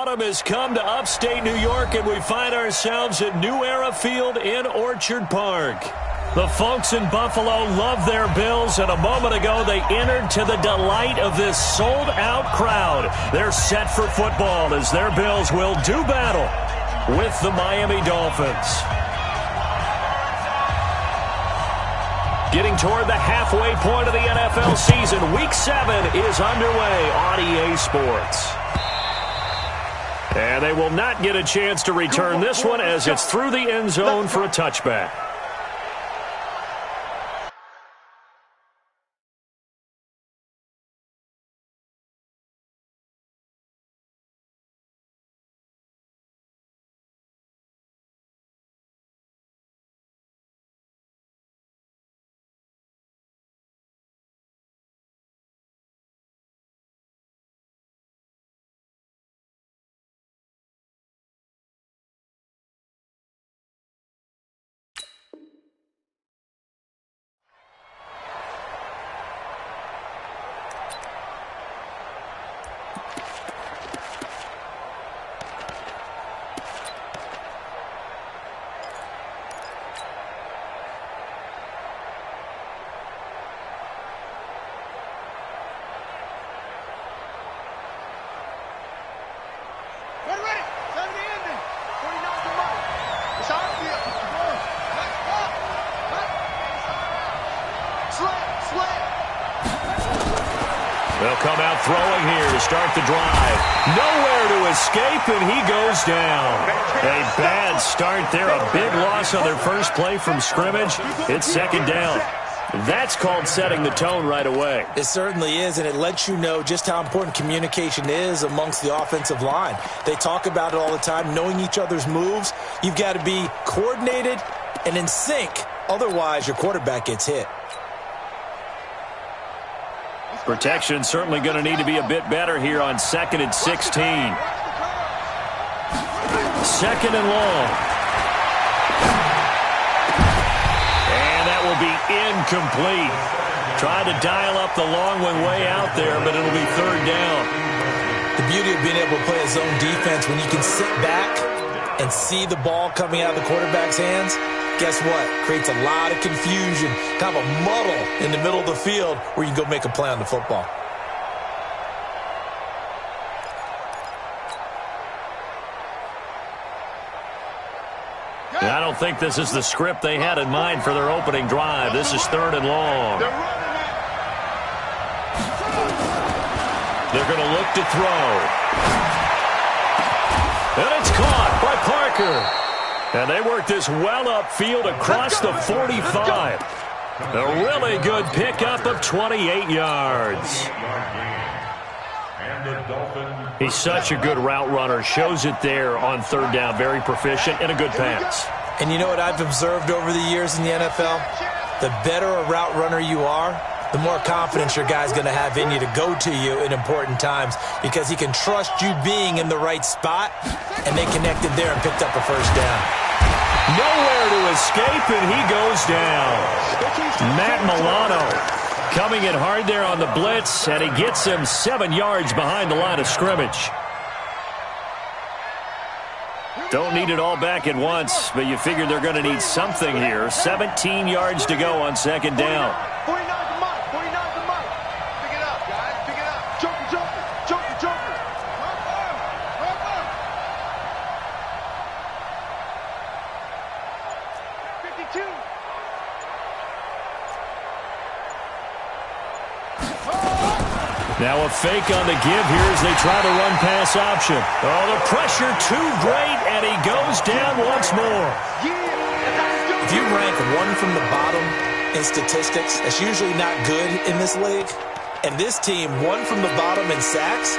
autumn has come to upstate New York, and we find ourselves at New Era Field in Orchard Park. The folks in Buffalo love their Bills, and a moment ago they entered to the delight of this sold-out crowd. They're set for football as their Bills will do battle with the Miami Dolphins. Getting toward the halfway point of the NFL season, Week 7 is underway on EA Sports. And they will not get a chance to return this one as it's through the end zone for a touchback. They'll come out throwing here to start the drive. Nowhere to escape, and he goes down. A bad start there, a big loss on their first play from scrimmage. It's second down. That's called setting the tone right away. It certainly is, and it lets you know just how important communication is amongst the offensive line. They talk about it all the time, knowing each other's moves. You've got to be coordinated and in sync. Otherwise, your quarterback gets hit. Protection certainly going to need to be a bit better here on 2nd and 16. 2nd and long. And that will be incomplete. Tried to dial up the long one way out there, but it'll be third down. The beauty of being able to play a zone defense when you can sit back and see the ball coming out of the quarterback's hands, guess what? Creates a lot of confusion, kind of a muddle in the middle of the field where you can go make a play on the football. And I don't think this is the script they had in mind for their opening drive. This is 3rd and long. They're going to look to throw. And it's caught by Parker. And they work this well upfield across the 45. A really good pickup of 28 yards. He's such a good route runner. Shows it there on 3rd down. Very proficient and a good pass. And you know what I've observed over the years in the NFL? The better a route runner you are, the more confidence your guy's going to have in you to go to you in important times because he can trust you being in the right spot, and they connected there and picked up a first down. Nowhere to escape, and he goes down. Matt Milano coming in hard there on the blitz, and he gets him 7 yards behind the line of scrimmage. Don't need it all back at once, but you figure they're going to need something here. 17 yards to go on 2nd down. Now a fake on the give here as they try the run-pass option. Oh, the pressure too great, and he goes down once more. If you rank one from the bottom in statistics, that's usually not good in this league. And this team, one from the bottom in sacks,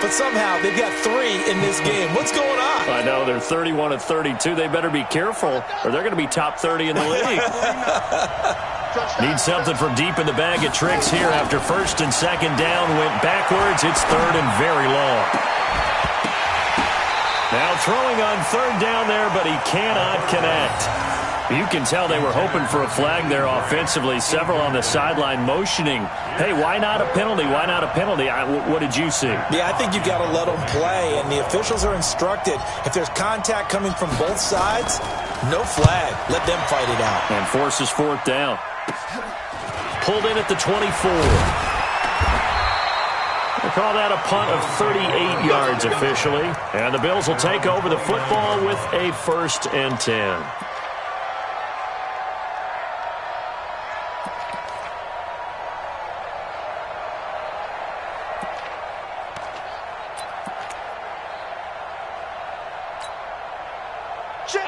but somehow they've got 3 in this game. What's going on? I know, they're 31 of 32. They better be careful, or they're going to be top 30 in the league. Need something from deep in the bag of tricks here after 1st and 2nd down. Went backwards. It's 3rd and very long. Now throwing on 3rd down there, but he cannot connect. You can tell they were hoping for a flag there offensively. Several on the sideline motioning, hey, why not a penalty? Why not a penalty? What did you see? Yeah, I think you've got to let them play, and the officials are instructed. If there's contact coming from both sides, no flag. Let them fight it out. And forces fourth down. Pulled in at the 24. They call that a punt of 38 yards officially. And the Bills will take over the football with a 1st and 10.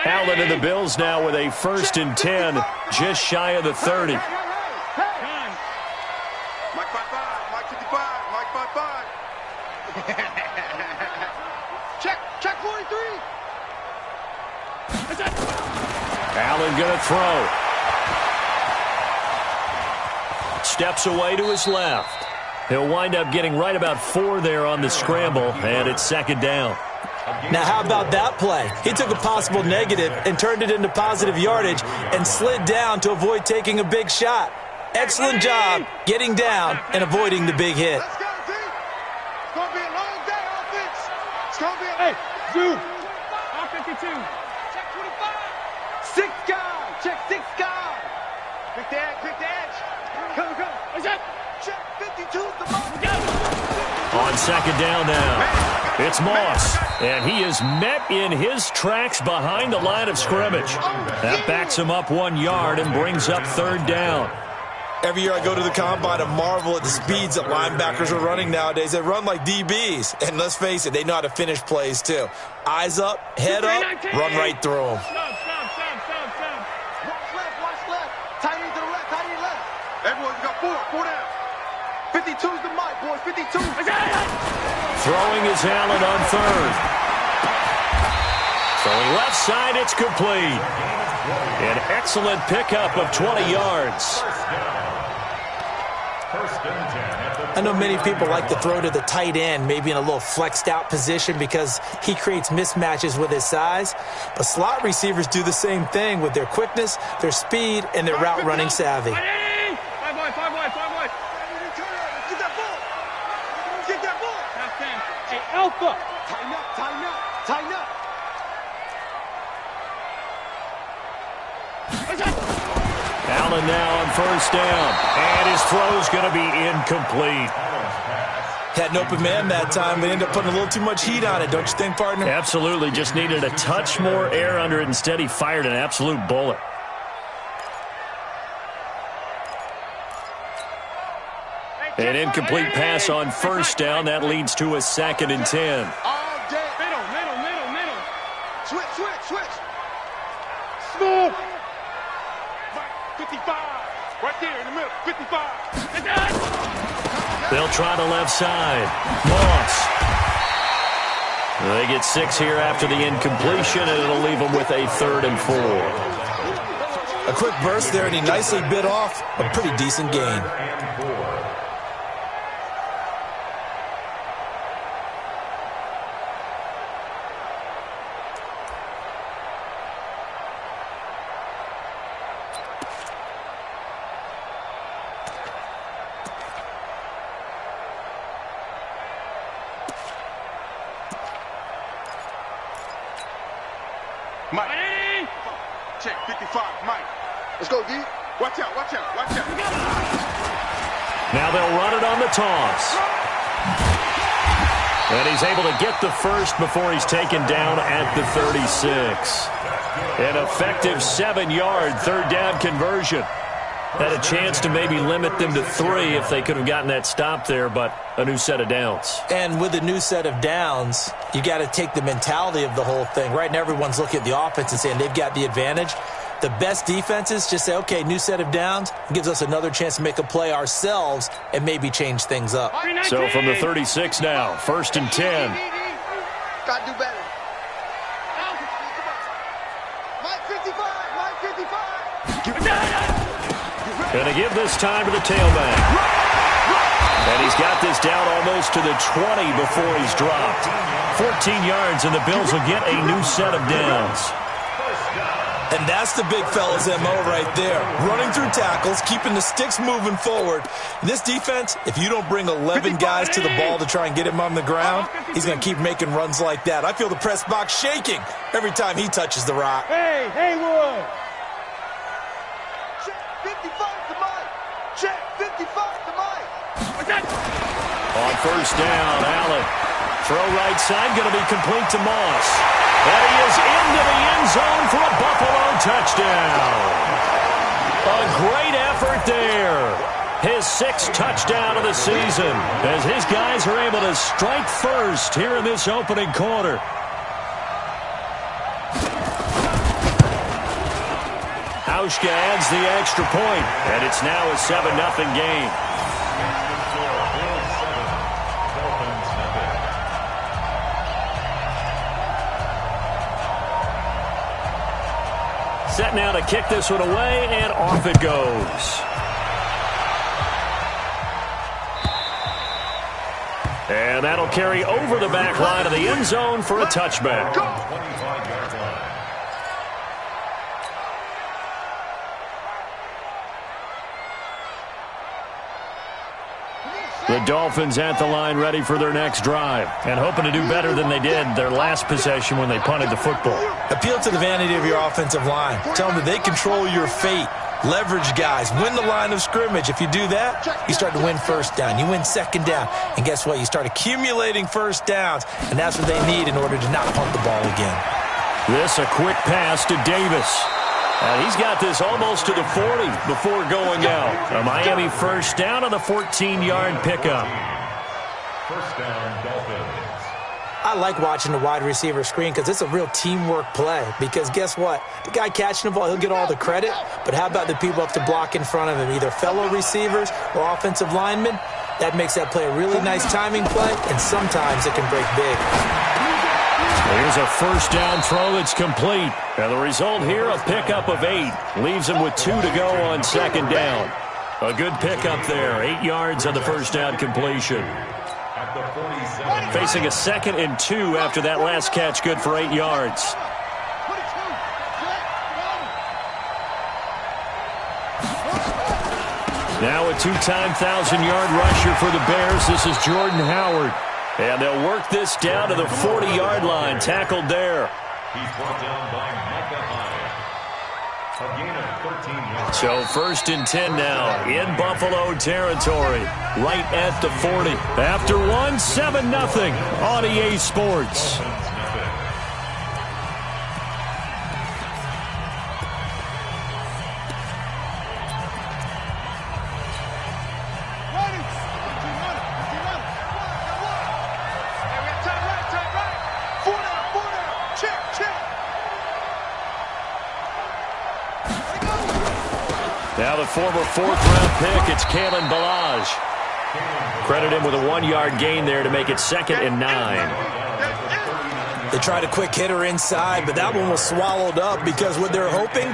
Allen and the Bills now with a 1st and 10, just shy of the 30. Mike 5-5, Mike 55, Mike 5-5. Check 43. Allen going to throw. Steps away to his left. He'll wind up getting right about 4 there on the scramble, and it's 2nd down. Now, how about that play? He took a possible negative and turned it into positive yardage and slid down to avoid taking a big shot. Excellent job getting down and avoiding the big hit. Let's go, team. It's going to be a long day, offense. It's going to be a... Hey, Zoo. R52. Check 25. 6 guy. Check 6 guy. Quick the edge. Come. What's that? Check 52. The ball. On 2nd down now, it's Moss, and he is met in his tracks behind the line of scrimmage. That backs him up 1 yard and brings up 3rd down. Every year I go to the combine and marvel at the speeds that linebackers are running nowadays. They run like DBs, and let's face it, they know how to finish plays too. Eyes up, head up, run right through them. Watch left. Tight end to the left. Everyone, you got 4 down. 52's the mic, boys. 52. Throwing is Allen on 3rd. Throwing left side, it's complete. An excellent pickup of 20 yards. I know many people like to throw to the tight end, maybe in a little flexed out position because he creates mismatches with his size. But slot receivers do the same thing with their quickness, their speed, and their route running savvy. Five wide. Get that ball. Hey, Alpha. Tighten up. Allen now on 1st down, and his throw's going to be incomplete. Had an open man that time, but ended up putting a little too much heat on it, don't you think, partner? Absolutely, just needed a touch more air under it. Instead, he fired an absolute bullet. An incomplete pass on 1st down. That leads to a 2nd and 10. All day. Middle. Switch. Smooth. 55. Right there in the middle. 55. They'll try the left side. Moss. They get 6 here after the incompletion, and it'll leave them with a 3rd and 4. A quick burst there, and he nicely bit off a pretty decent gain. Mike. Check 55. Mike. Let's go, D. Watch out. Now they'll run it on the toss. And he's able to get the first before he's taken down at the 36. An effective 7-yard 3rd down conversion. Had a chance to maybe limit them to 3 if they could have gotten that stop there, but a new set of downs. And with a new set of downs, you got to take the mentality of the whole thing. Right now, everyone's looking at the offense and saying they've got the advantage. The best defenses just say, okay, new set of downs, gives us another chance to make a play ourselves and maybe change things up. So from the 36 now, 1st and 10. Got to do better. Mike 55. Gonna give this time to the tailback. And he's got this down almost to the 20 before he's dropped. 14 yards, and the Bills will get a new set of downs. And that's the big fella's MO right there. Running through tackles, keeping the sticks moving forward. This defense, if you don't bring 11 guys to the ball to try and get him on the ground, he's going to keep making runs like that. I feel the press box shaking every time he touches the rock. Hey, Haywood! Check 55 to Mike! Check 55 to Mike! On first down, Allen. Throw right side, going to be complete to Moss. And he is into the end zone for a Buffalo touchdown. A great effort there. His 6th touchdown of the season as his guys are able to strike first here in this opening quarter. Hauschka adds the extra point, and it's now a 7-0 game. Set now to kick this one away, and off it goes. And that'll carry over the back line of the end zone for a touchback. The Dolphins at the line ready for their next drive and hoping to do better than they did their last possession when they punted the football. Appeal to the vanity of your offensive line. Tell them that they control your fate. Leverage guys. Win the line of scrimmage. If you do that, you start to win first down. You win second down. And guess what? You start accumulating first downs. And that's what they need in order to not punt the ball again. This a quick pass to Davis. And he's got this almost to the 40 before going out. A Miami first down on the 14-yard pickup. First down, Dolphins. I like watching the wide receiver screen because it's a real teamwork play. Because guess what? The guy catching the ball, he'll get all the credit. But how about the people up to block in front of him, either fellow receivers or offensive linemen? That makes that play a really nice timing play, and sometimes it can break big. Here's a first down throw that's complete. And the result here, a pickup of 8. Leaves him with 2 to go on second down. A good pickup there. 8 yards on the first down completion. Facing a 2nd and 2 after that last catch, good for 8 yards. Now a 2-time 1,000-yard rusher for the Bears. This is Jordan Howard. And they'll work this down to the 40-yard line. Tackled there. He's brought down by Micah Hyde. A gain of 13 yards. So 1st and 10 now in Buffalo territory. Right at the 40. After 1, 7-0 on EA Sports. Now the former 4th-round pick, it's Kalen Ballage. Credit him with a 1-yard gain there to make it 2nd and 9. They tried a quick hitter inside, but that one was swallowed up because what they're hoping,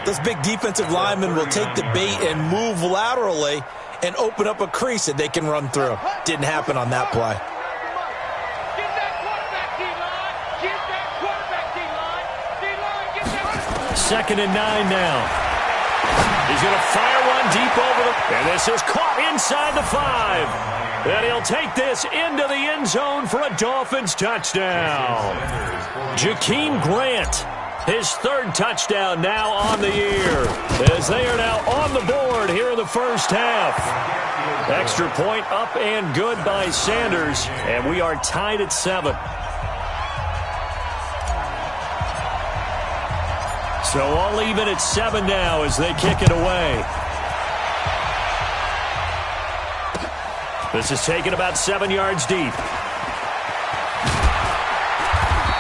those big defensive linemen will take the bait and move laterally and open up a crease that they can run through. Didn't happen on that play. Second and 9 now. He's going to fire one deep over the... And this is caught inside the 5. And he'll take this into the end zone for a Dolphins touchdown. Jakeem Grant, his 3rd touchdown now on the year. As they are now on the board here in the first half. Extra point up and good by Sanders. And we are tied at 7. So all even at 7 now as they kick it away. This is taken about 7 yards deep.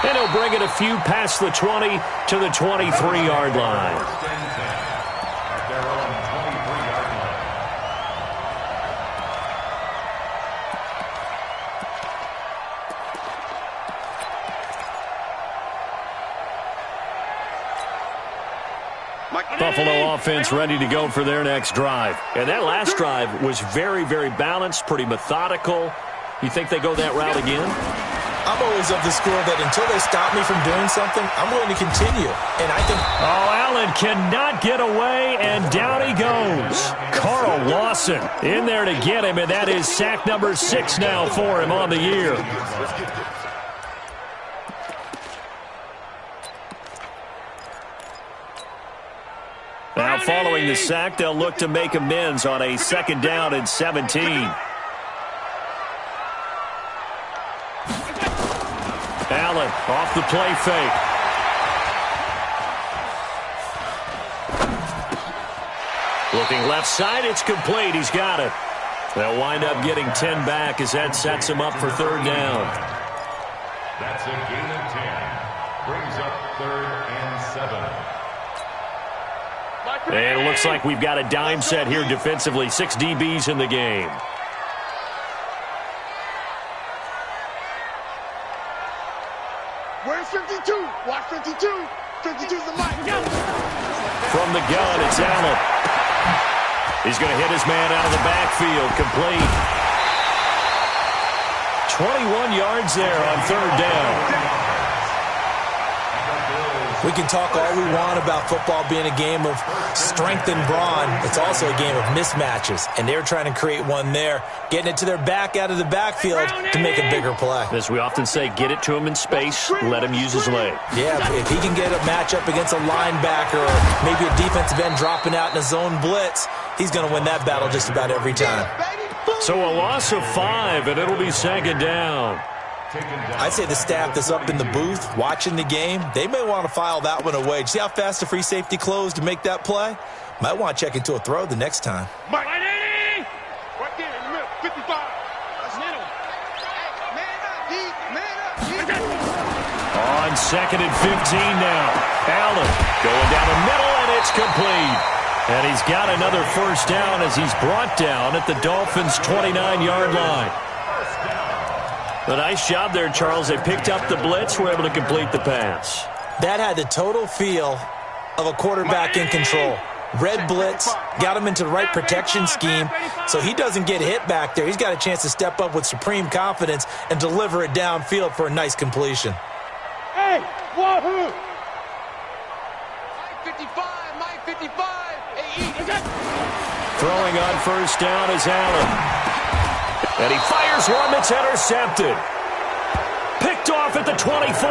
And he'll bring it a few past the 20 to the 23-yard line. Buffalo offense ready to go for their next drive. And that last drive was very, very balanced, pretty methodical. You think they go that route again? I'm always of the school that until they stop me from doing something, I'm going to continue. And I think... Oh, Allen cannot get away, and down he goes. Carl Lawson in there to get him, and that is sack number 6 now for him on the year. Now following the sack, they'll look to make amends on a 2nd down and 17. Allen off the play fake. Looking left side, it's complete. He's got it. They'll wind up getting 10 back as that sets him up for 3rd down. That's a gain of 10. Brings up 3rd and 7. And it looks like we've got a dime set here defensively. 6 DBs in the game. Where's 52? Watch 52. 52's the mic. From the gun, it's Allen. He's going to hit his man out of the backfield. Complete. 21 yards there on 3rd down. We can talk all we want about football being a game of strength and brawn. It's also a game of mismatches, and they're trying to create one there, getting it to their back out of the backfield to make a bigger play. As we often say, get it to him in space, let him use his leg. Yeah, if he can get a matchup against a linebacker or maybe a defensive end dropping out in a zone blitz, he's going to win that battle just about every time. So a loss of 5, and it'll be 2nd down. I'd say the staff that's up in the booth watching the game, they may want to file that one away. See how fast the free safety closed to make that play? Might want to check into a throw the next time. Mike. Right there in the middle. 55. That's middle. Man up, D. Man up. On 2nd and 15 now. Allen going down the middle, and it's complete. And he's got another 1st down as he's brought down at the Dolphins' 29-yard line. A nice job there, Charles. They picked up the blitz, were able to complete the pass. That had the total feel of a quarterback in control. Red blitz, got him into the right protection scheme, so he doesn't get hit back there. He's got a chance to step up with supreme confidence and deliver it downfield for a nice completion. Hey, wahoo! Mike 55, Mike 55. Throwing on 1st down is Allen. And he fires one that's intercepted. Picked off at the 24.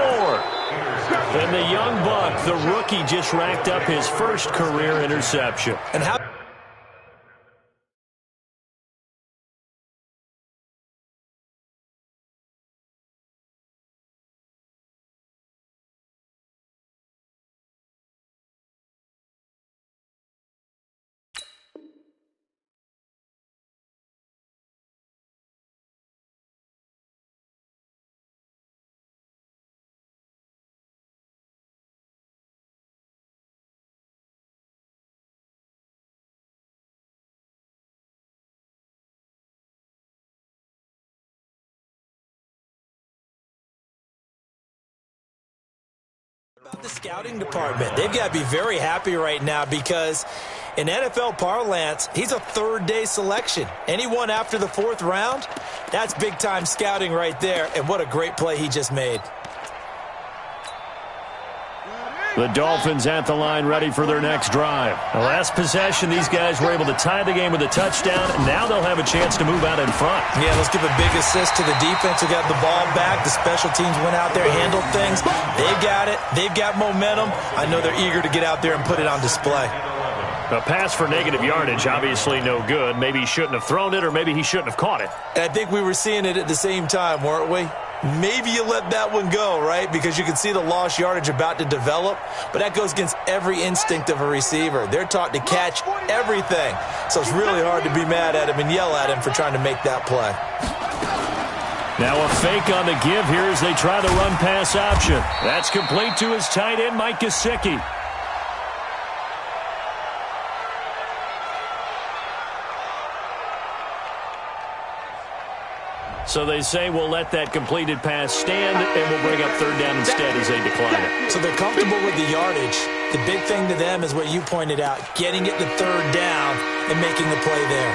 And the young buck, the rookie, just racked up his 1st career interception. And how... about the scouting department? They've got to be very happy right now because in NFL parlance, he's a 3rd-day selection. Anyone after the 4th round, that's big-time scouting right there, and what a great play he just made. The Dolphins at the line ready for their next drive. The last possession, these guys were able to tie the game with a touchdown, and now they'll have a chance to move out in front. Yeah, let's give a big assist to the defense who got the ball back. The special teams went out there, handled things. They've got it. They've got momentum. I know they're eager to get out there and put it on display. A pass for negative yardage, obviously no good. Maybe he shouldn't have thrown it, or maybe he shouldn't have caught it. And I think we were seeing it at the same time, weren't we? Maybe you let that one go, right? Because you can see the lost yardage about to develop. But that goes against every instinct of a receiver. They're taught to catch everything. So it's really hard to be mad at him and yell at him for trying to make that play. Now a fake on the give here as they try the run-pass option. That's complete to his tight end, Mike Gesicki. So they say we'll let that completed pass stand, and we'll bring up 3rd down instead as they decline it. So they're comfortable with the yardage. The big thing to them is what you pointed out, getting it to 3rd down and making the play there.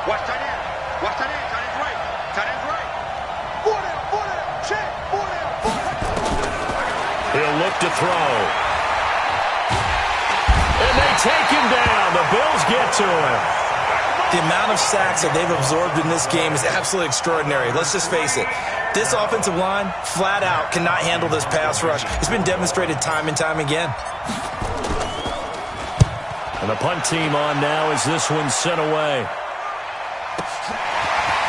Watch tight end. Watch tight end. Tight end's right. Tight end's right. 4 down. Check. 4 down. He'll look to throw. And they take him down. The Bills get to him. The amount of sacks that they've absorbed in this game is absolutely extraordinary. Let's just face it. This offensive line, flat out, cannot handle this pass rush. It's been demonstrated time and time again. And the punt team on now as this one's sent away.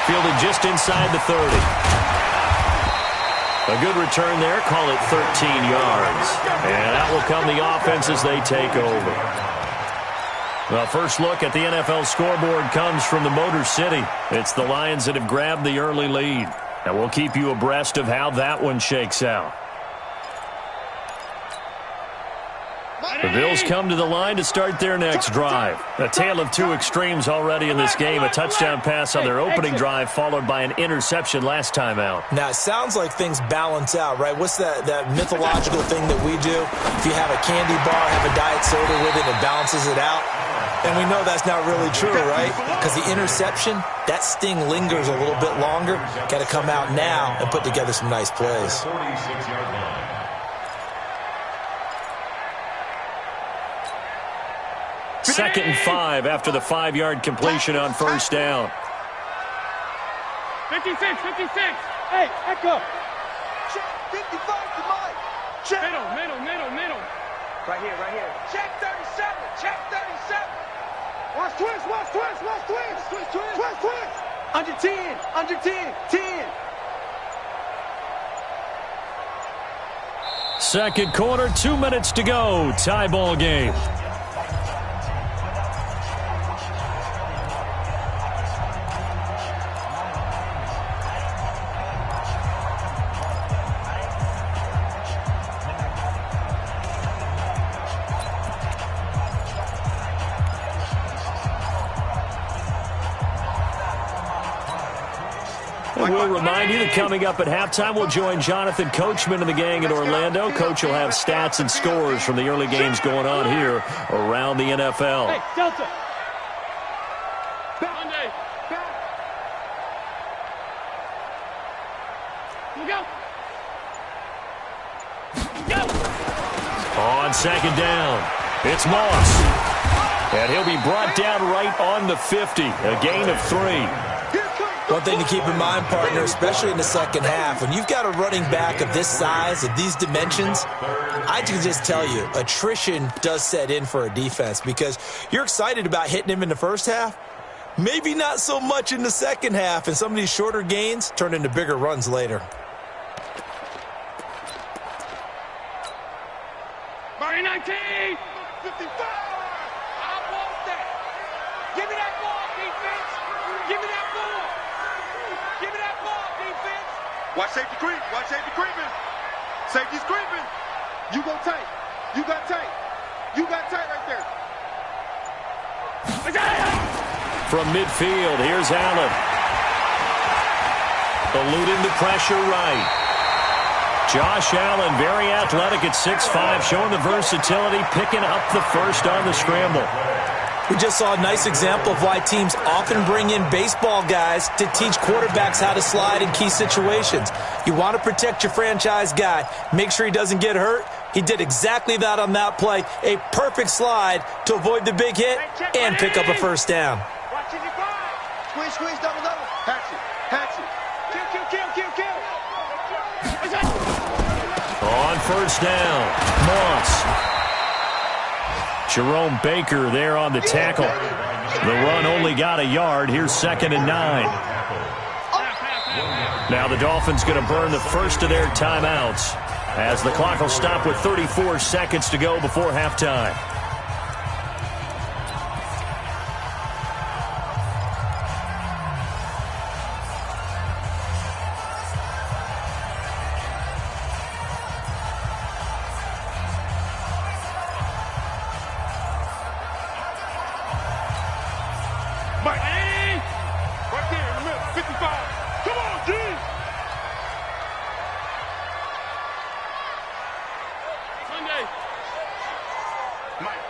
Fielded just inside the 30. A good return there. Call it 13 yards. And out will come the offense as they take over. The first look at the NFL scoreboard comes from the Motor City. It's the Lions that have grabbed the early lead. And we'll keep you abreast of how that one shakes out. The Bills come to the line to start their next drive. A tale of two extremes already in this game. A touchdown pass on their opening drive followed by an interception last time out. Now, it sounds like things balance out, right? What's that mythological thing that we do? If you have a candy bar, have a diet soda with it, it balances it out. And we know that's not really true, right? Because the interception, that sting lingers a little bit longer. Got to come out now and put together some nice plays. 46-yard line. Second and 5 after the 5-yard completion on first down. 56. Hey, echo. Check 55 to Mike. Check. Middle. Right here. Check 37. Check 37. Watch twist. Under 10. 10. Second quarter, 2 minutes to go. Tie ball game. We'll remind you that coming up at halftime, we'll join Jonathan Coachman and the gang in Orlando. Coach will have stats and scores from the early games going on here around the NFL. Hey, Delta. Monday. Go. On second down, it's Moss. And he'll be brought down right on the 50, a gain of 3. One thing to keep in mind, partner, especially in the second half, when you've got a running back of this size, of these dimensions, I can just tell you, attrition does set in for a defense because you're excited about hitting him in the first half, maybe not so much in the second half, and some of these shorter gains turn into bigger runs later. Barry 19. 55. I want that. Give me that ball, defense. Give me that ball. Give me that ball, defense. Watch safety creep. Safety's creeping. You go tight. You got tight right there. From midfield, here's Allen. Eluding the pressure right. Josh Allen, very athletic at 6'5", showing the versatility, picking up the first on the scramble. We just saw a nice example of why teams often bring in baseball guys to teach quarterbacks how to slide in key situations. You want to protect your franchise guy. Make sure he doesn't get hurt. He did exactly that on that play. A perfect slide to avoid the big hit and pick up a first down. Watch it, squeeze, double. Hatch it. Kill. On first down, Moss. Jerome Baker there on the tackle. The run only got a yard. Here's 2nd and 9. Now the Dolphins going to burn the first of their timeouts as the clock will stop with 34 seconds to go before halftime. Right there in the middle, 55. Come on, G! Sunday.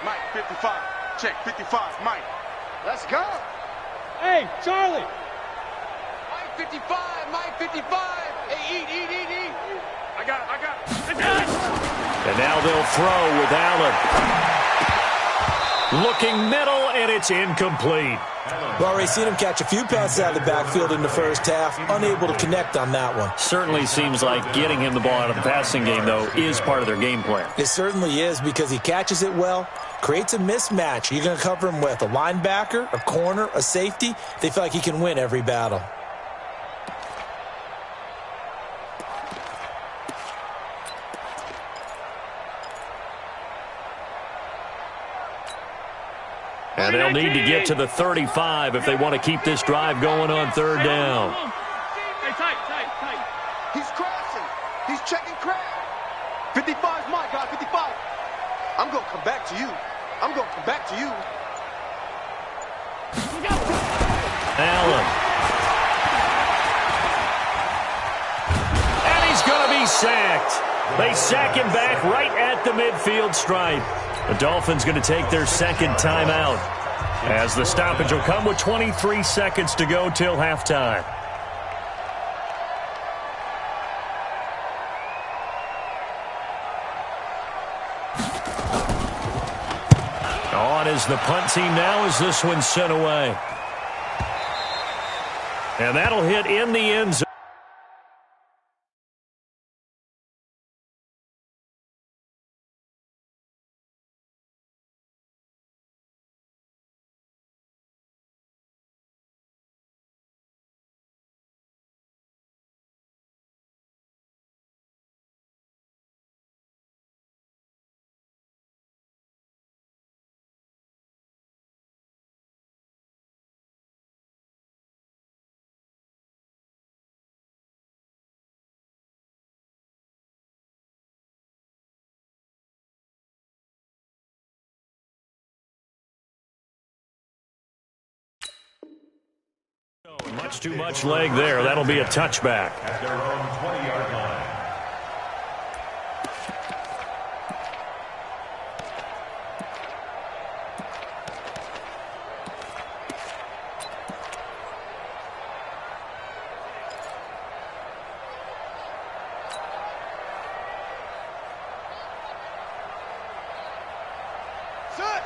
Mike, 55. Check, 55, Mike. Let's go. Hey, Charlie. Mike 55, Mike 55. Hey, eat. I got it. And now they'll throw with Allen. Looking middle, and it's incomplete. We've already seen him catch a few passes out of the backfield in the first half. Unable to connect on that one. Certainly seems like getting him the ball out of the passing game, though, is part of their game plan. It certainly is because he catches it well, creates a mismatch. You're going to cover him with a linebacker, a corner, a safety. They feel like he can win every battle. And they'll need to get to the 35 if they want to keep this drive going on third down. Hey, tight. He's crashing. He's checking crash. 55's my guy, 55. I'm going to come back to you. Allen. And he's going to be sacked. They sack him back right at the midfield stripe. The Dolphins going to take their second timeout as the stoppage will come with 23 seconds to go till halftime. On is the punt team now as this one's sent away. And that'll hit in the end zone. Much too much leg there. That'll be a touchback. At their own 20-yard line.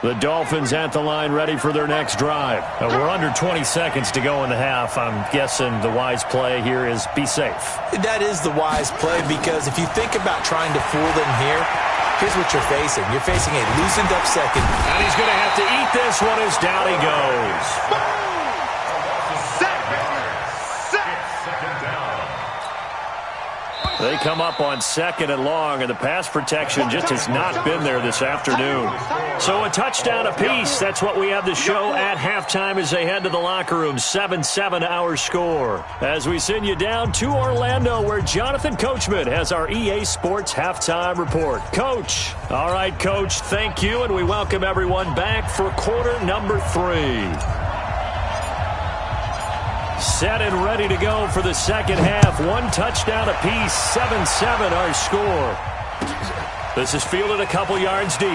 The Dolphins at the line ready for their next drive. We're under 20 seconds to go in the half. I'm guessing the wise play here is be safe. That is the wise play because if you think about trying to fool them here, here's what you're facing. You're facing a loosened up second. And he's going to have to eat this one as down he goes. They come up on second and long, and the pass protection just has not been there this afternoon. So a touchdown apiece. That's what we have to show at halftime as they head to the locker room. 7-7 our score. As we send you down to Orlando, where Jonathan Coachman has our EA Sports halftime report. Coach. All right, Coach, thank you, and we welcome everyone back for quarter number 3. Set and ready to go for the second half. One touchdown apiece, 7-7 our score. This is fielded a couple yards deep.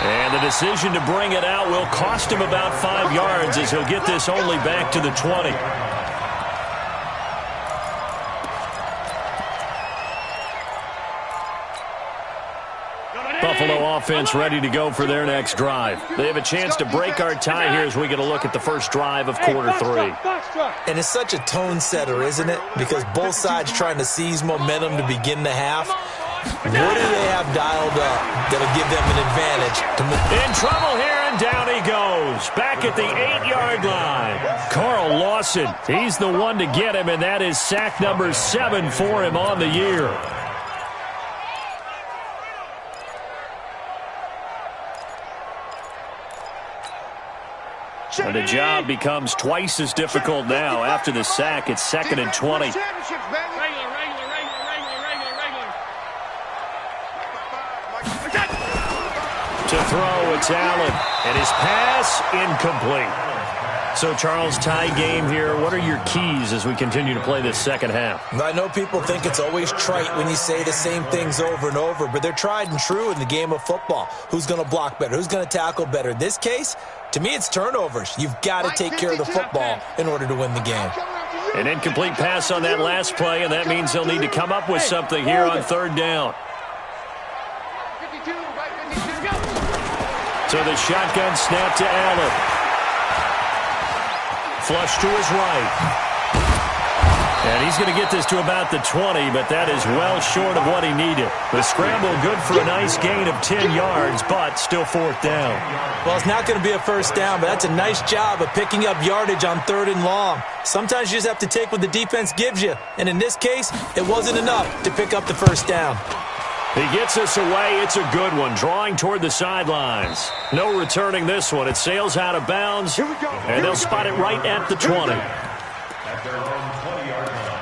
And the decision to bring it out will cost him about 5 yards as he'll get this only back to the 20. Buffalo offense ready to go for their next drive. They have a chance to break our tie here as we get a look at the first drive of quarter 3. And it's such a tone setter, isn't it? Because both sides trying to seize momentum to begin the half. What do they have dialed up that'll give them an advantage? In trouble here, and down he goes. Back at the 8-yard line. Carl Lawson, he's the one to get him, and that is sack number 7 for him on the year. And the job becomes twice as difficult now. After the sack, it's 2nd and 20. Regular. To throw, it's Allen. And his pass, incomplete. So, Charles, tie game here. What are your keys as we continue to play this second half? I know people think it's always trite when you say the same things over and over, but they're tried and true in the game of football. Who's going to block better? Who's going to tackle better? In this case, to me, it's turnovers. You've got to take care of the football in order to win the game. An incomplete pass on that last play, and that means they'll need to come up with something here on third down. So the shotgun snap to Allen. Flush to his right. And he's going to get this to about the 20, but that is well short of what he needed. The scramble good for a nice gain of 10 yards, but still fourth down. Well, it's not going to be a first down, but that's a nice job of picking up yardage on third and long. Sometimes you just have to take what the defense gives you, and in this case, it wasn't enough to pick up the first down. He gets us away. It's a good one, drawing toward the sidelines. No returning this one. It sails out of bounds, and they'll spot it right at the 20. At their own 20-yard line.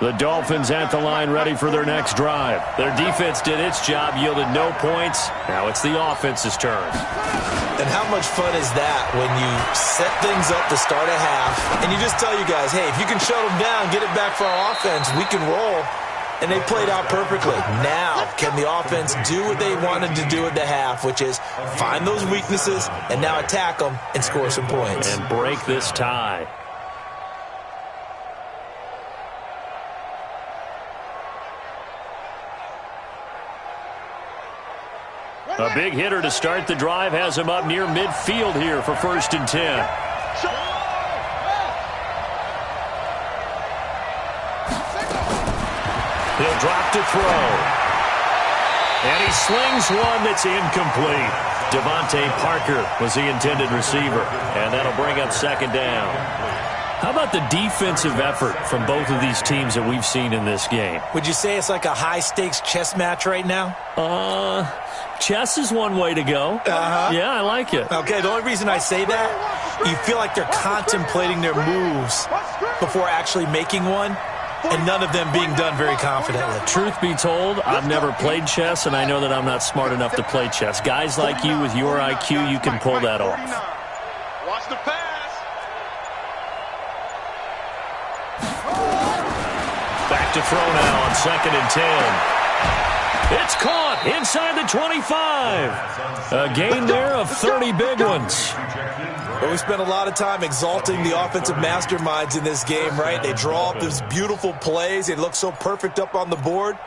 The Dolphins at the line, ready for their next drive. Their defense did its job, yielded no points. Now it's the offense's turn. And how much fun is that when you set things up to start a half, and you just tell you guys, hey, if you can shut them down, get it back for our offense, we can roll. And they played out perfectly. Now, can the offense do what they wanted to do at the half, which is find those weaknesses and now attack them and score some points. And break this tie. A big hitter to start the drive has him up near midfield here for 1st and 10. He'll drop to throw. And he slings one that's incomplete. Devontae Parker was the intended receiver. And that'll bring up 2nd down. How about the defensive effort from both of these teams that we've seen in this game? Would you say it's like a high-stakes chess match right now? Chess is one way to go. Yeah, I like it. Okay, the only reason I say that, you feel like they're contemplating their moves before actually making one, and none of them being done very confidently. Truth be told, I've never played chess, and I know that I'm not smart enough to play chess. Guys like you with your IQ, you can pull that off. Watch the pass. Back to throw now on 2nd and 10. It's caught inside the 25. A gain there of 30 big ones. Well, we spent a lot of time exalting the offensive masterminds in this game, right? They draw up these beautiful plays. They look so perfect up on the board.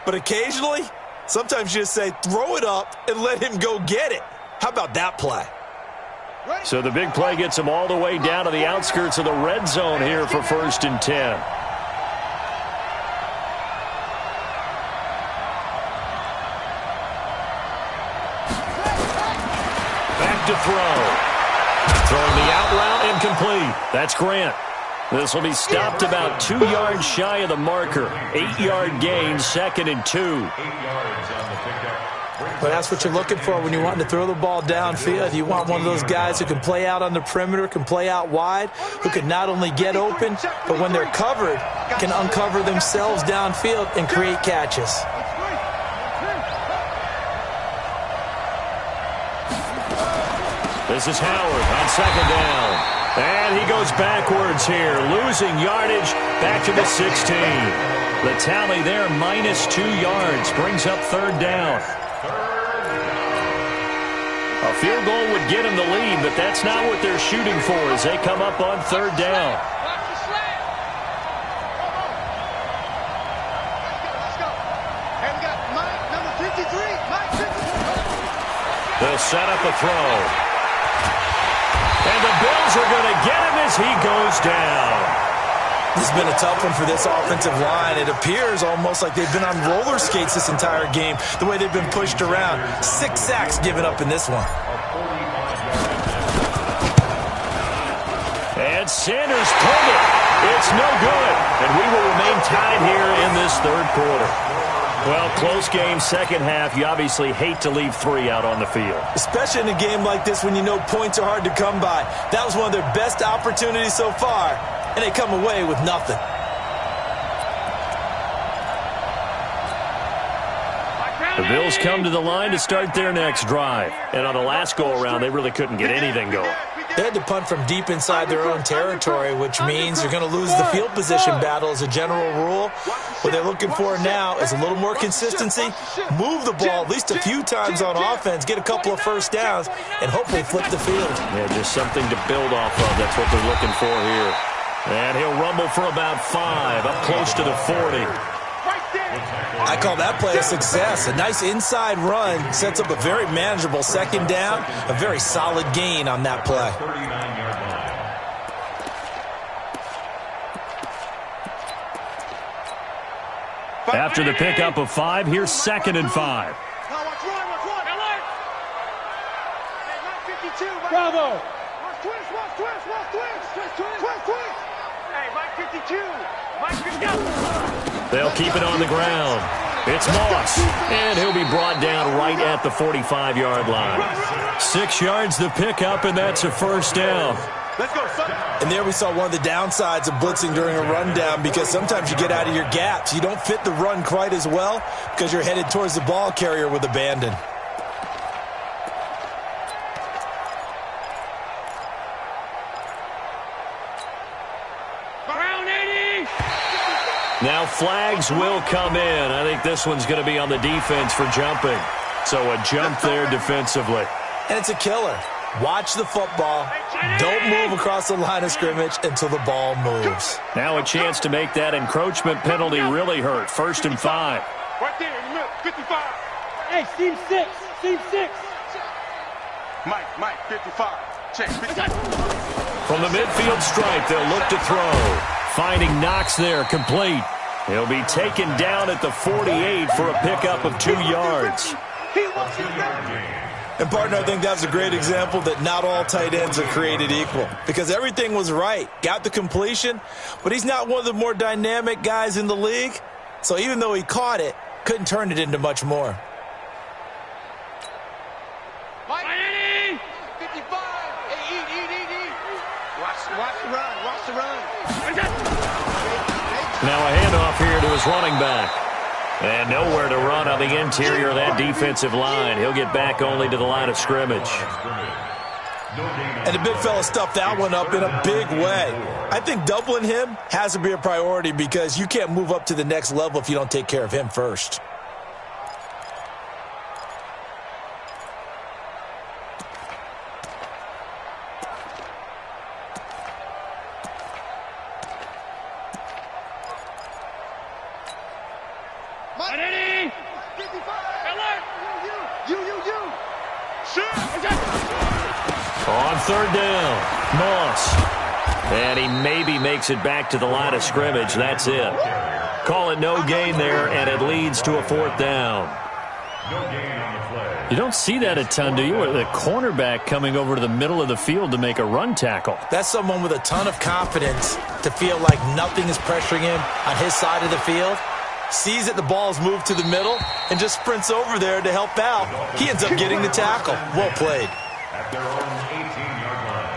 But occasionally, sometimes you just say, throw it up and let him go get it. How about that play? So the big play gets him all the way down to the outskirts of the red zone here for 1st and 10. To throw. Throwing the out route incomplete. That's Grant. This will be stopped about 2 yards shy of the marker. 8-yard gain, 2nd and 2. 8 yards on the pickup. Well, that's what you're looking for when you want to throw the ball downfield. You want one of those guys who can play out on the perimeter, can play out wide, who can not only get open, but when they're covered, can uncover themselves downfield and create catches. This is Howard on 2nd down. And he goes backwards here, losing yardage back to the 16. The tally there, -2 yards, brings up 3rd down. A field goal would get him the lead, but that's not what they're shooting for as they come up on 3rd down. They'll set up a throw. And the Bills are going to get him as he goes down. This has been a tough one for this offensive line. It appears almost like they've been on roller skates this entire game, the way they've been pushed around. 6 sacks given up in this one. And Sanders pulled it. It's no good, and we will remain tied here in this third quarter. Well, close game, second half. You obviously hate to leave 3 out on the field. Especially in a game like this when you know points are hard to come by. That was one of their best opportunities so far, and they come away with nothing. The Bills come to the line to start their next drive. And on the last go-around, they really couldn't get anything going. They had to punt from deep inside their own territory, which means you're going to lose the field position battle as a general rule. What they're looking for now is a little more consistency, move the ball at least a few times on offense, get a couple of first downs, and hopefully flip the field. Yeah, just something to build off of. That's what they're looking for here. And he'll rumble for about 5, up close to the 40. I call that play a success. A nice inside run sets up a very manageable second down, a very solid gain on that play. After the pickup of 5, here's 2nd and 5. Bravo! Twist! Hey, Mike 52! Mike 52! They'll keep it on the ground. It's Moss, and he'll be brought down right at the 45-yard line. 6 yards the pickup, and that's a first down. Let's go, son. And there we saw one of the downsides of blitzing during a rundown, because sometimes you get out of your gaps. You don't fit the run quite as well because you're headed towards the ball carrier with abandon. Now flags will come in. I think this one's going to be on the defense for jumping. So a jump there defensively. And it's a killer. Watch the football. Don't move across the line of scrimmage until the ball moves. Now a chance to make that encroachment penalty really hurt. 1st and 5. Right there in the middle, 55. Hey, seam 6. Mike, 55. Check, 55. From the midfield stripe, they'll look to throw. Finding Knox there, complete. He'll be taken down at the 48 for a pickup of 2 yards. And, partner, I think that's a great example that not all tight ends are created equal, because everything was right. Got the completion, but he's not one of the more dynamic guys in the league. So even though he caught it, couldn't turn it into much more. Mike, 55. Hey, eat. Watch the run. Now a handoff here to his running back. And nowhere to run on the interior of that defensive line. He'll get back only to the line of scrimmage. And the big fella stuffed that one up in a big way. I think doubling him has to be a priority, because you can't move up to the next level if you don't take care of him first. On 3rd down, Moss. And he maybe makes it back to the line of scrimmage. That's it. Call it no gain there, and it leads to a 4th down. You don't see that a ton, do you? The cornerback coming over to the middle of the field to make a run tackle. That's someone with a ton of confidence to feel like nothing is pressuring him on his side of the field. Sees that the ball is moved to the middle and just sprints over there to help out. He ends up getting the tackle. Well played. At their own 18-yard line.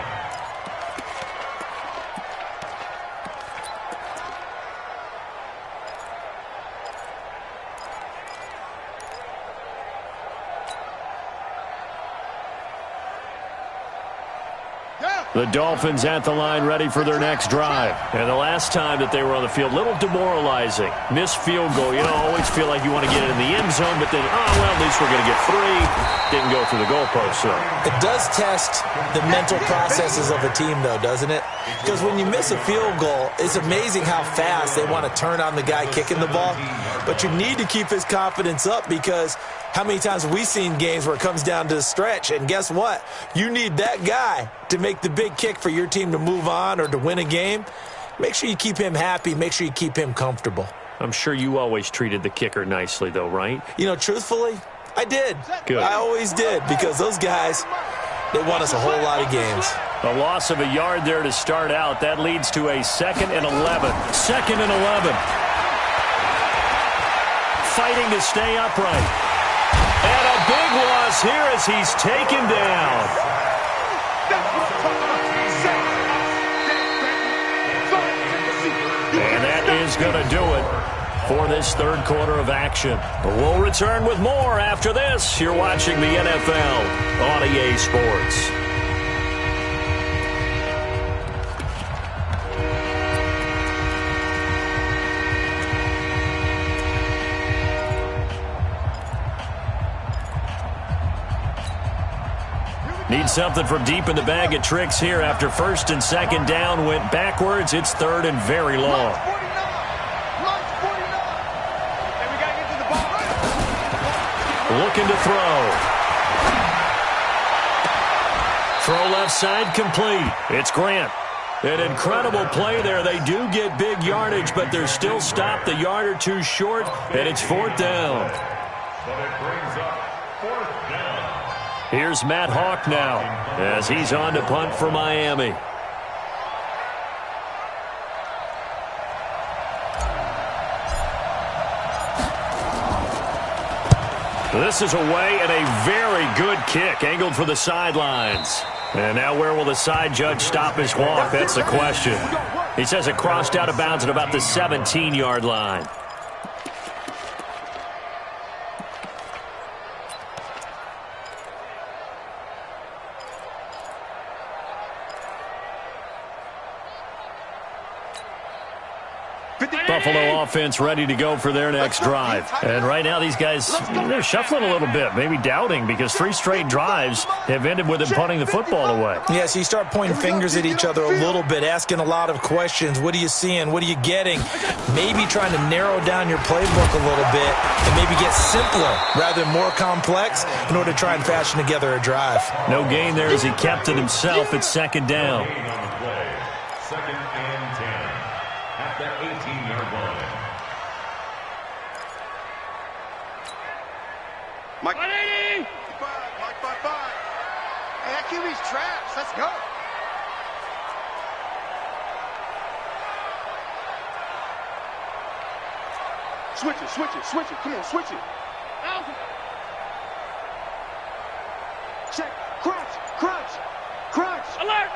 The Dolphins at the line, ready for their next drive. And the last time that they were on the field, little demoralizing. Missed field goal. You know, always feel like you want to get it in the end zone, but then, well, at least we're going to get 3. Didn't go through the goalpost, so. It does test the mental processes of a team, though, doesn't it? Because when you miss a field goal, it's amazing how fast they want to turn on the guy kicking the ball. But you need to keep his confidence up, because how many times have we seen games where it comes down to the stretch, and guess what? You need that guy to make the big kick for your team to move on or to win a game. Make sure you keep him happy. Make sure you keep him comfortable. I'm sure you always treated the kicker nicely, though, right? You know, truthfully, I did. Good. I always did, because those guys, they won us a whole lot of games. A loss of a yard there to start out. That leads to a 2nd and 11. 2nd and 11. Fighting to stay upright. And a big loss here as he's taken down. And that is going to do it for this third quarter of action. But we'll return with more after this. You're watching the NFL on EA Sports. Need something from deep in the bag of tricks here after 1st and 2nd down went backwards. It's 3rd and very long. Looking to throw. Throw left side complete. It's Grant. An incredible play there. They do get big yardage, but they're still stopped a yard or two short, and it's 4th down. But it brings up 4th down. Here's Matt Hawk now as he's on to punt for Miami. This is away and a very good kick angled for the sidelines. And now where will the side judge stop his walk? That's the question. He says it crossed out of bounds at about the 17-yard line. Buffalo offense ready to go for their next drive. And right now these guys, they're shuffling a little bit, maybe doubting, because 3 straight drives have ended with them punting the football away. Yeah, so you start pointing fingers at each other a little bit, asking a lot of questions. What are you seeing? What are you getting? Maybe trying to narrow down your playbook a little bit and maybe get simpler rather than more complex in order to try and fashion together a drive. No gain there as he kept it himself at 2nd down. 2nd and 10 at the 18-yard line. Mike 5, Mike 5. Hey, that QB's trash. Let's go. Switch it. Come on, switch it. Check. Crunch. Alert.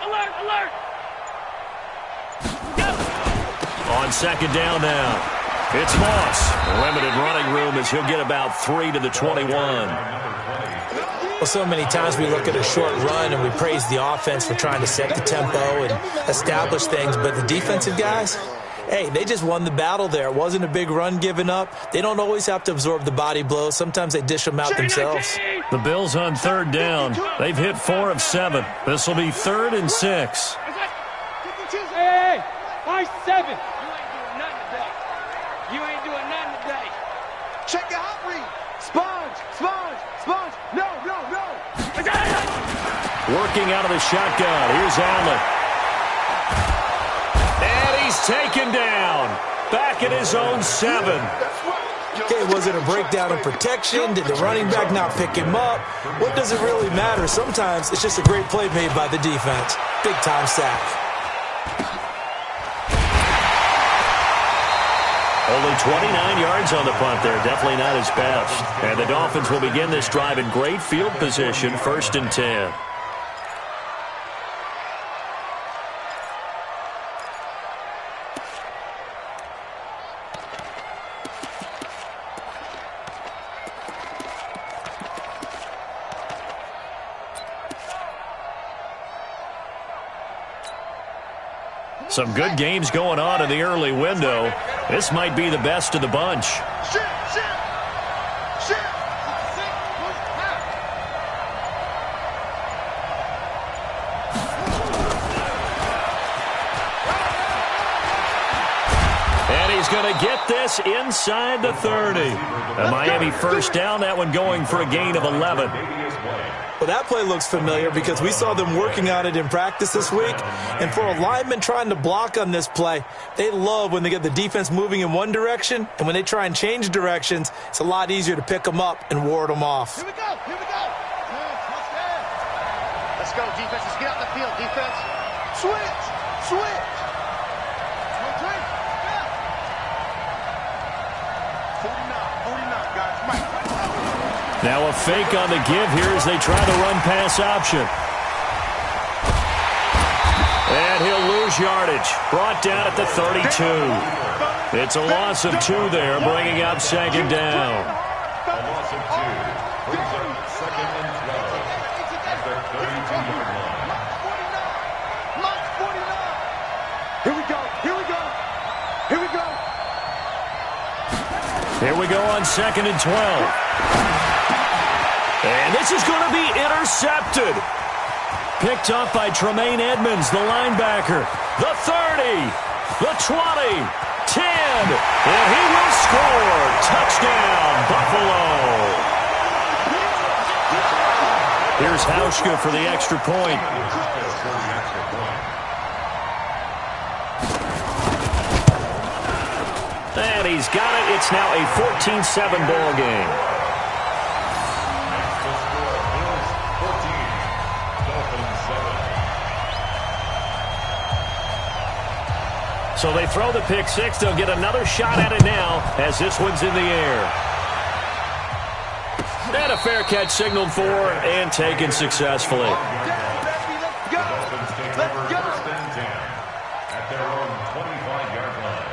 Go. On 2nd down now. It's Moss. Limited running room as he'll get about 3 to the 21. Well, so many times we look at a short run and we praise the offense for trying to set the tempo and establish things, but the defensive guys, hey, they just won the battle there. It wasn't a big run given up. They don't always have to absorb the body blows. Sometimes they dish them out themselves. The Bills on 3rd down. They've hit 4 of 7. This will be 3rd and 6. Hey, 5-7. You ain't doing nothing today. Check the hot read. Sponge. No. Working out of the shotgun. Here's Allen. And he's taken down. Back at his own 7. Okay, was it a breakdown in protection? Did the running back not pick him up? What does it really matter? Sometimes it's just a great play made by the defense. Big-time sack. Only 29 yards on the punt there. Definitely not his best. And the Dolphins will begin this drive in great field position, 1st and 10. Some good games going on in the early window. This might be the best of the bunch. Shit. And he's going to get this inside the 30. A Miami 1st down, that one going for a gain of 11. Well, that play looks familiar because we saw them working on it in practice this week. And for a lineman trying to block on this play, they love when they get the defense moving in one direction. And when they try and change directions, it's a lot easier to pick them up and ward them off. Here we go. Let's go, defense. Let's get out the field, defense. Switch! Switch! No drink. Yeah. 49, guys. Right. Now a fake on the give here as they try the run-pass option. And he'll lose yardage. Brought down at the 32. It's a loss of 2 there, bringing up second down. A loss of 2 brings up second and 12 at the 32-yard line. Mark 49. Here we go. Here we go. Here we go. Here we go on second and 12. And this is going to be intercepted. Picked up by Tremaine Edmonds, the linebacker. The 30, the 20, 10, and he will score. Touchdown, Buffalo. Here's Hauschka for the extra point. And he's got it. It's now a 14-7 ball game. So they throw the pick six. They'll get another shot at it now as this one's in the air. And a fair catch signaled for and taken successfully. The Dolphins take over first and 10 at their own 25-yard line.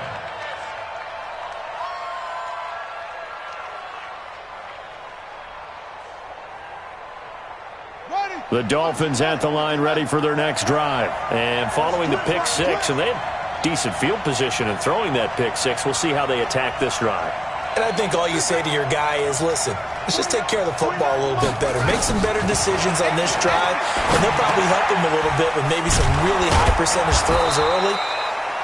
The Dolphins at the line ready for their next drive. And following the pick six, and they had decent field position in throwing that pick six. We'll see how they attack this drive. And I think all you say to your guy is, listen, let's just take care of the football a little bit better. Make some better decisions on this drive, and they'll probably help him a little bit with maybe some really high percentage throws early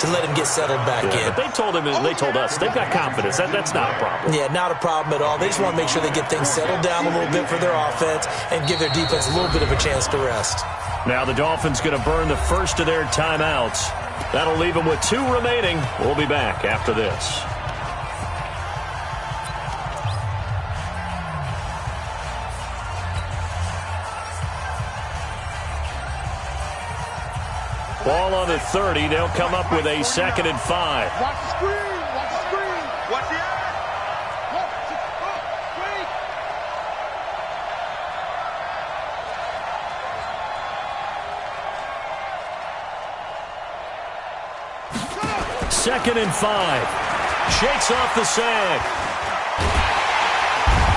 to let him get settled back in. But they told him, and they told us, they've got confidence. That's not a problem. Yeah, not a problem at all. They just want to make sure they get things settled down a little bit for their offense and give their defense a little bit of a chance to rest. Now the Dolphins going to burn the first of their timeouts. That'll leave them with 2 remaining. We'll be back after this. Ball on the 30. They'll come up with a 2nd and 5. Watch the screen. Watch the screen. Watch the eye. Second and 5. Shakes off the sack.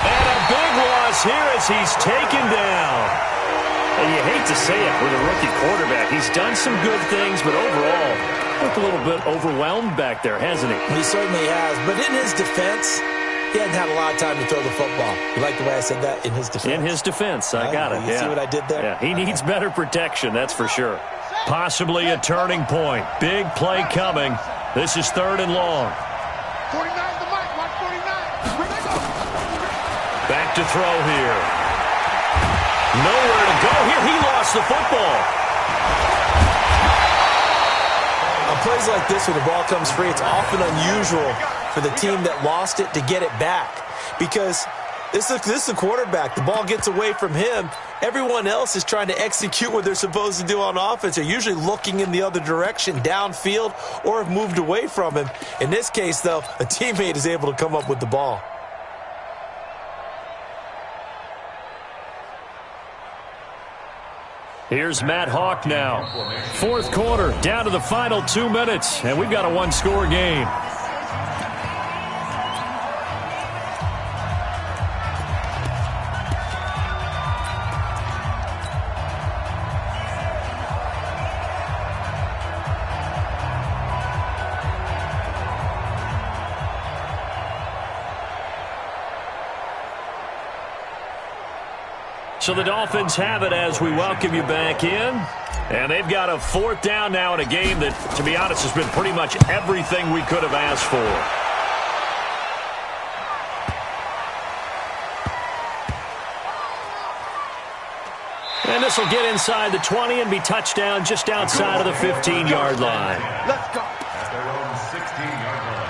And a big loss here as he's taken down. And you hate to say it with a rookie quarterback. He's done some good things, but overall, looked a little bit overwhelmed back there, hasn't he? He certainly has. But in his defense, he hadn't had a lot of time to throw the football. You like the way I said that? In his defense. In his defense. I got it. You see what I did there? Yeah, he needs better protection, that's for sure. Possibly a turning point. Big play coming. This is 3rd and long. 49 the mic. Watch 49. Where they go? Back to throw here. Nowhere to go here. He lost the football. On plays like this where the ball comes free, it's often unusual for the team that lost it to get it back. Because this is the quarterback. The ball gets away from him. Everyone else is trying to execute what they're supposed to do on offense. They're usually looking in the other direction, downfield, or have moved away from him. In this case, though, a teammate is able to come up with the ball. Here's Matt Hawk now. 4th quarter, down to the final 2 minutes, and we've got a 1-score game. So the Dolphins have it as we welcome you back in. And they've got a 4th down now in a game that, to be honest, has been pretty much everything we could have asked for. And this will get inside the 20 and be touchdown just outside of the 15-yard line. Let's go. At their own 16-yard line.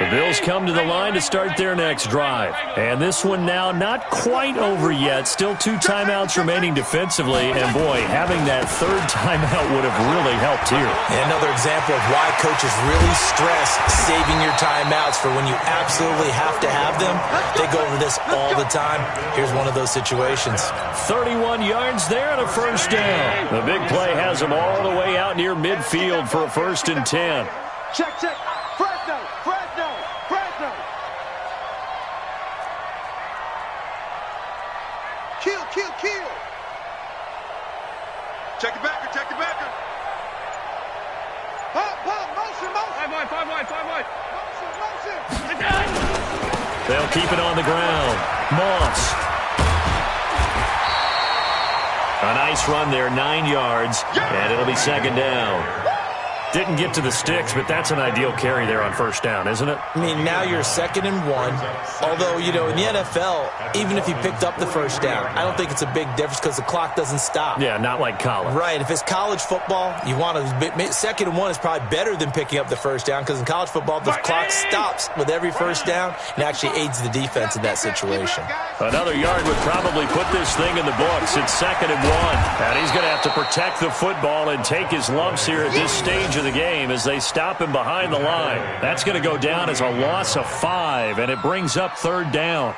The Bills come to the line to start their next drive. And this one now not quite over yet. Still 2 timeouts remaining defensively. And, boy, having that third timeout would have really helped here. And another example of why coaches really stress saving your timeouts for when you absolutely have to have them. They go over this all the time. Here's one of those situations. 31 yards there and a first down. The big play has them all the way out near midfield for a 1st and 10. Check. Fresno. Kill. Check the backer. Pump, motion. 5 wide. Motion. They'll keep it on the ground. Moss. A nice run there, 9 yards, and it'll be 2nd down. Didn't get to the sticks, but that's an ideal carry there on 1st down, isn't it? I mean, now you're 2nd and 1. Although, you know, in the NFL, even if he picked up the 1st down, I don't think it's a big difference because the clock doesn't stop. Yeah, not like college. Right. If it's college football, you want to 2nd and 1 is probably better than picking up the 1st down because in college football, the clock stops with every 1st down and actually aids the defense in that situation. Another yard would probably put this thing in the books. It's 2nd and 1. And he's going to have to protect the football and take his lumps here at this stage of the game as they stop him behind the line. That's going to go down as a loss of 5, and it brings up 3rd down.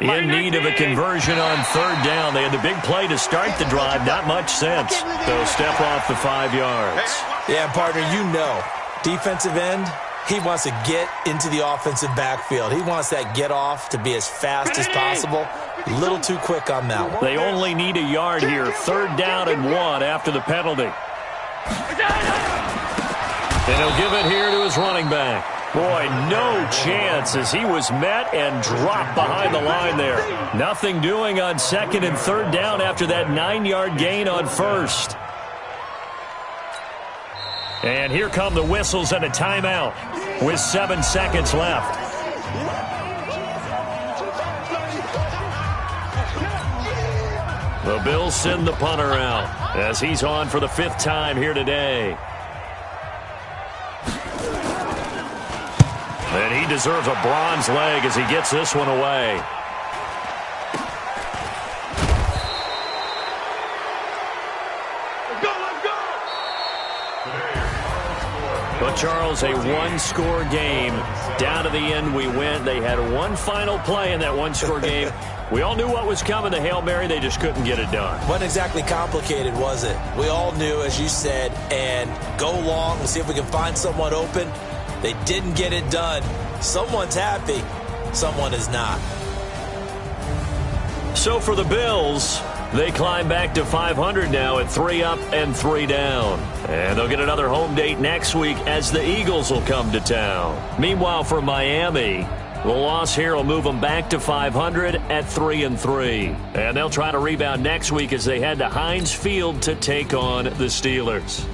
In need of a conversion on 3rd down. They had the big play to start the drive. Not much sense. They'll step off the 5 yards. Yeah, partner, you know, defensive end, he wants to get into the offensive backfield. He wants that get off to be as fast as possible. A little too quick on that one. They only need a yard here. 3rd down and 1 after the penalty. And he'll give it here to his running back. Boy, no chance as he was met and dropped behind the line there. Nothing doing on 2nd and 3rd down after that 9-yard gain on 1st. And here come the whistles and a timeout with 7 seconds left. The Bills send the punter out as he's on for the 5th time here today. And he deserves a bronze leg as he gets this one away. But, Charles, a 1-score game. Down to the end we went. They had one final play in that 1-score game. We all knew what was coming, the Hail Mary. They just couldn't get it done. Wasn't exactly complicated, was it? We all knew, as you said, and go long and see if we can find someone open. They didn't get it done. Someone's happy. Someone is not. So for the Bills, they climb back to 500 now at 3 up and 3 down. And they'll get another home date next week as the Eagles will come to town. Meanwhile, for Miami, the loss here will move them back to 500 at 3 and 3. And they'll try to rebound next week as they head to Heinz Field to take on the Steelers.